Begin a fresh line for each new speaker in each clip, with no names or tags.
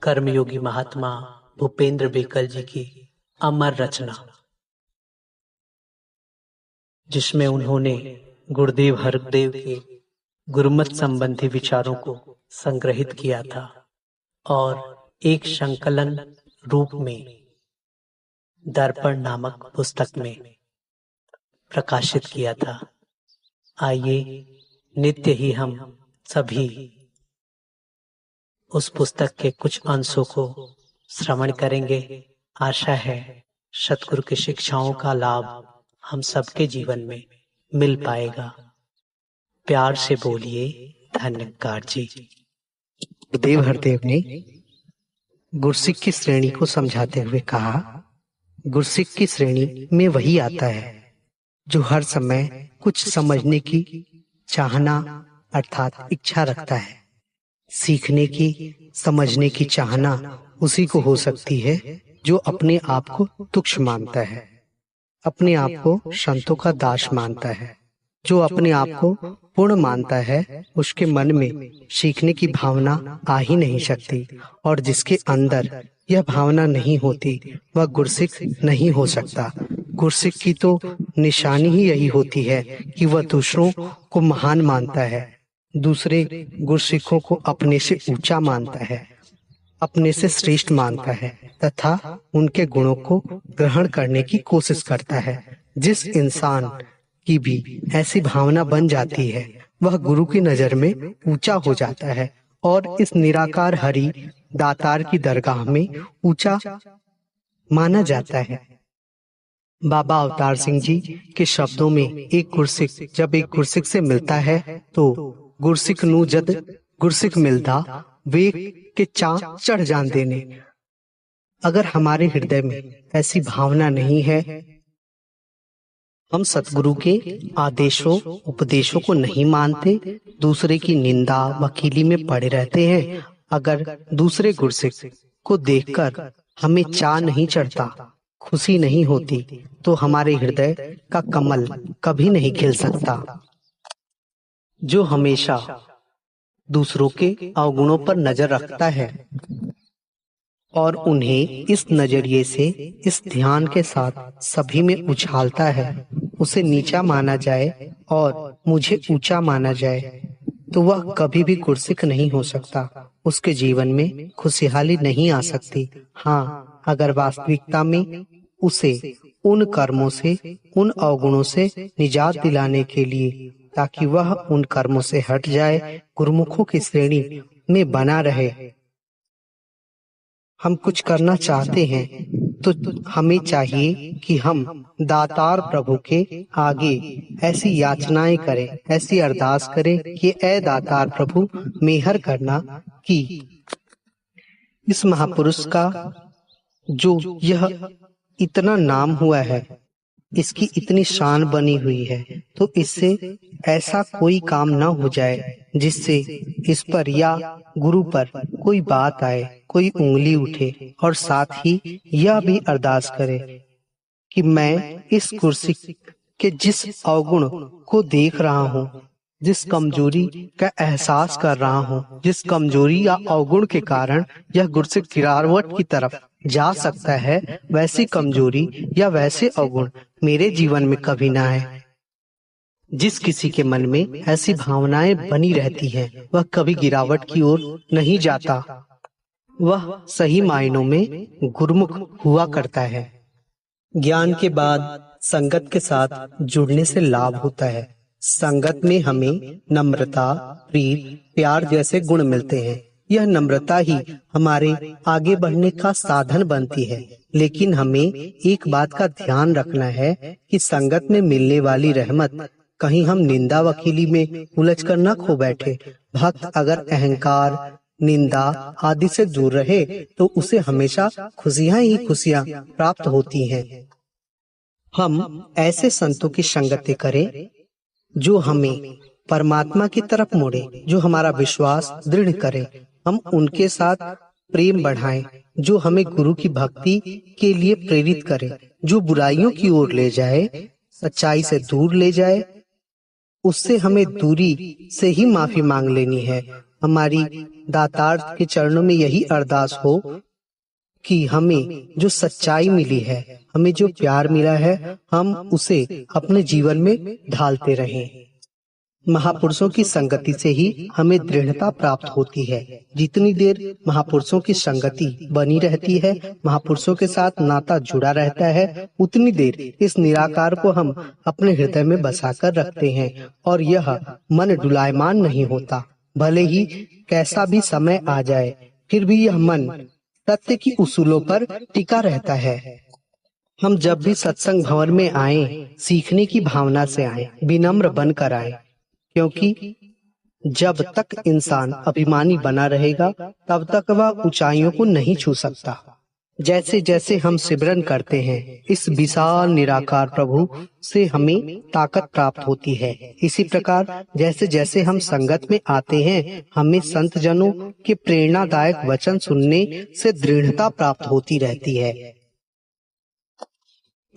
कर्मयोगी महात्मा भूपेंद्र बेकल जी की अमर रचना, जिसमें उन्होंने गुरुदेव हरदेव के गुरुमत संबंधी विचारों को संग्रहित किया था और एक संकलन रूप में दर्पण नामक पुस्तक में प्रकाशित किया था। आइए नित्य ही हम सभी उस पुस्तक के कुछ अंशों को श्रवण करेंगे। आशा है सतगुरु की शिक्षाओं का लाभ हम सबके जीवन में मिल पाएगा। प्यार से बोलिए धन्यकार जी।
गुरुदेव हरदेव ने गुरसिक की श्रेणी को समझाते हुए कहा, गुरसिक की श्रेणी में वही आता है जो हर समय कुछ समझने की चाहना अर्थात इच्छा रखता है। सीखने की, समझने की चाहना उसी को हो सकती है जो अपने आप को तुच्छ मानता है, अपने आप को संतों का दास मानता है। जो अपने आप को पूर्ण मानता है उसके मन में सीखने की भावना आ ही नहीं सकती, और जिसके अंदर यह भावना नहीं होती वह गुरसिक नहीं हो सकता। गुरसिक की तो निशानी ही यही होती है कि वह दूसरों को महान मानता है, दूसरे गुरसिखों को अपने से ऊंचा मानता है, अपने से श्रेष्ठ मानता है तथा उनके गुणों को ग्रहण करने की कोशिश करता है। जिस इंसान की भी ऐसी भावना बन जाती है वह गुरु की नजर में ऊंचा हो जाता है और इस निराकार हरि दातार की दरगाह में ऊंचा माना जाता है। बाबा अवतार सिंह जी के शब्दों में एक गुरसिक जब एक गुरसिक से मिलता है तो गुरसिक नू जद गुरसिक मिलता वे के चा चढ़ जान देने। अगर हमारे हृदय में ऐसी भावना नहीं है, हम सतगुरु के आदेशों उपदेशों को नहीं मानते, दूसरे की निंदा वकीली में पड़े रहते हैं, अगर दूसरे गुरसिक को देखकर हमें चाह नहीं चढ़ता, खुशी नहीं होती, तो हमारे हृदय का कमल कभी नहीं खिल सकता। जो हमेशा दूसरों के अवगुणों पर नजर रखता है और उन्हें इस नजरिए से, इस ध्यान के साथ सभी में उछालता है, उसे नीचा माना जाए और मुझे ऊंचा माना जाए, तो वह कभी भी गुरसिक नहीं हो सकता। उसके जीवन में खुशहाली नहीं आ सकती। हाँ, अगर वास्तविकता में उसे उन कर्मों से, उन अवगुणों से निजात दिलाने के लिए, ताकि वह उन कर्मों से हट जाए, गुरुमुखों की श्रेणी में बना रहे, हम कुछ करना चाहते हैं तो हमें चाहिए कि हम दातार प्रभु के आगे ऐसी याचनाएं करें, ऐसी अरदास करें कि ऐ दातार प्रभु मेहर करना कि इस महापुरुष का जो यह इतना नाम हुआ है, इसकी इतनी शान बनी हुई है, तो इससे ऐसा कोई काम न हो जाए जिससे इस पर या गुरु पर कोई बात आए, कोई उंगली उठे। और साथ ही यह भी अरदास करे कि मैं इस गुरसिक के जिस अवगुण को देख रहा हूँ, जिस कमजोरी का एहसास कर रहा हूँ, जिस कमजोरी या अवगुण के कारण यह गुरसिक गिरावट की तरफ जा सकता है, वैसी कमजोरी या वैसे अवगुण मेरे जीवन में कभी ना आए। जिस किसी के मन में ऐसी भावनाएं बनी रहती हैं, वह कभी गिरावट की ओर नहीं जाता, वह सही मायनों में गुरुमुख हुआ करता है। ज्ञान के बाद संगत के साथ जुड़ने से लाभ होता है। संगत में हमें नम्रता, प्रीत, प्यार जैसे गुण मिलते हैं। यह नम्रता ही हमारे आगे बढ़ने का साधन बनती है। लेकिन हमें एक बात का ध्यान रखना है कि संगत में मिलने वाली रहमत कहीं हम निंदा वकीली में उलझ कर न खो बैठे। भक्त अगर अहंकार, निंदा आदि से दूर रहे तो उसे हमेशा खुशियां ही खुशियां प्राप्त होती हैं। हम ऐसे संतों की संगति करें जो हमें परमात्मा की तरफ मोड़े, जो हमारा विश्वास दृढ़ करे। हम उनके साथ प्रेम बढ़ाएं, जो हमें गुरु की भक्ति के लिए प्रेरित करे, जो बुराइयों की ओर ले जाए, सच्चाई से दूर ले जाए। उससे हमें दूरी से ही माफी मांग लेनी है हमारी दातार के चरणों में यही अरदास हो कि हमें जो सच्चाई मिली है, हमें जो प्यार मिला है, हम उसे अपने जीवन में ढालते रहें। महापुरुषों की संगति से ही हमें दृढ़ता प्राप्त होती है। जितनी देर महापुरुषों की संगति बनी रहती है, महापुरुषों के साथ नाता जुड़ा रहता है, उतनी देर इस निराकार को हम अपने हृदय में बसाकर रखते हैं और यह मन डुलायमान नहीं होता। भले ही कैसा भी समय आ जाए, फिर भी यह मन सत्य की उसूलों पर टिका रहता है। हम जब भी सत्संग भवन में आए, सीखने की भावना से आए, विनम्र बनकर आए, क्योंकि जब तक इंसान अभिमानी बना रहेगा तब तक वह ऊंचाइयों को नहीं छू सकता। जैसे जैसे हम सिमरन करते हैं, इस विशाल निराकार प्रभु से हमें ताकत प्राप्त होती है। इसी प्रकार जैसे जैसे हम संगत में आते हैं, हमें संत जनों के प्रेरणादायक वचन सुनने से दृढ़ता प्राप्त होती रहती है।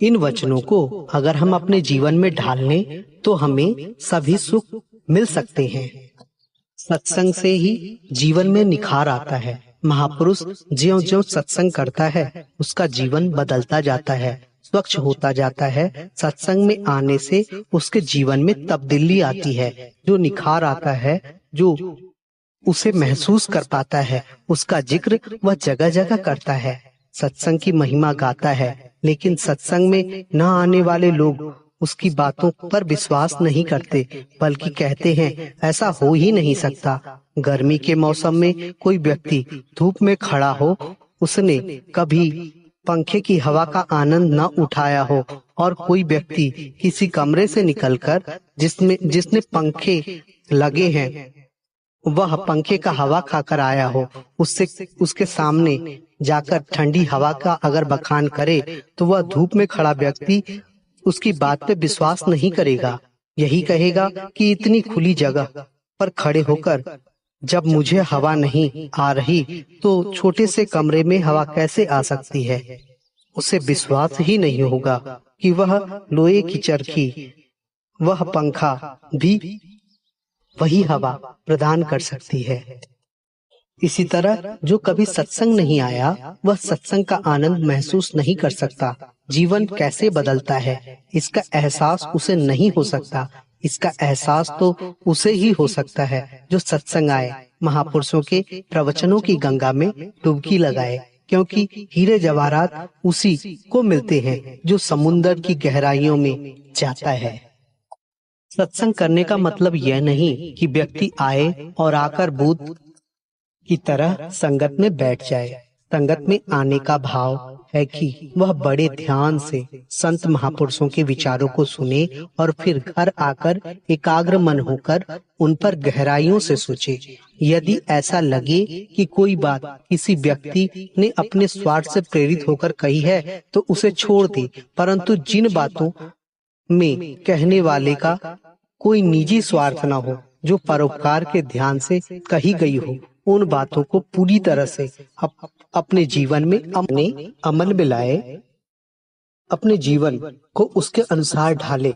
इन वचनों को अगर हम अपने जीवन में ढाल लें तो हमें सभी सुख मिल सकते हैं। सत्संग से ही जीवन में निखार आता है। महापुरुष ज्यों-ज्यों सत्संग करता है, उसका जीवन बदलता जाता है, स्वच्छ होता जाता है। सत्संग में आने से उसके जीवन में तब्दीली आती है, जो निखार आता है, जो उसे महसूस कर पाता है, उसका जिक्र वह जगह जगह करता है, सत्संग की महिमा गाता है। लेकिन सत्संग में न आने वाले लोग उसकी बातों पर विश्वास नहीं करते, बल्कि कहते हैं ऐसा हो ही नहीं सकता। गर्मी के मौसम में कोई व्यक्ति धूप में खड़ा हो, उसने कभी पंखे की हवा का आनंद न उठाया हो, और कोई व्यक्ति किसी कमरे से निकलकर जिसने पंखे लगे हैं वह पंखे का हवा खाकर आया हो, उसके सामने जाकर ठंडी हवा का अगर बखान करे तो वह धूप में खड़ा व्यक्ति उसकी बात पे विश्वास नहीं करेगा। यही कहेगा कि इतनी खुली जगह पर खड़े होकर जब मुझे हवा नहीं आ रही तो छोटे से कमरे में हवा कैसे आ सकती है। उसे विश्वास ही नहीं होगा कि वह लोहे की चरखी, वह पंखा भी वही हवा प्रदान कर सकती है। इसी तरह जो कभी सत्संग नहीं आया, वह सत्संग का आनंद महसूस नहीं कर सकता। जीवन कैसे बदलता है, इसका एहसास उसे नहीं हो सकता। इसका एहसास तो उसे ही हो सकता है जो सत्संग आए, महापुरुषों के प्रवचनों की गंगा में डुबकी लगाए, क्योंकि हीरे जवाहरात उसी को मिलते हैं जो समुद्र की गहराइयों में जाता है। सत्संग करने का मतलब यह नहीं कि व्यक्ति आए और आकर बूढ़ की तरह संगत में बैठ जाए। संगत में आने का भाव है कि वह बड़े ध्यान से संत महापुरुषों के विचारों को सुने और फिर घर आकर एकाग्र मन होकर उन पर गहराइयों से सोचे। यदि ऐसा लगे कि कोई बात किसी व्यक्ति ने अपने स्वार्थ से प्रेरित होकर कही है तो उसे छोड़ दे, परंतु जिन बातों में कहने वाले का कोई निजी स्वार्थ न हो, जो परोपकार के ध्यान से कही गई हो, उन बातों को पूरी तरह से अपने जीवन में अमल में लाए, अपने जीवन को उसके अनुसार ढाले।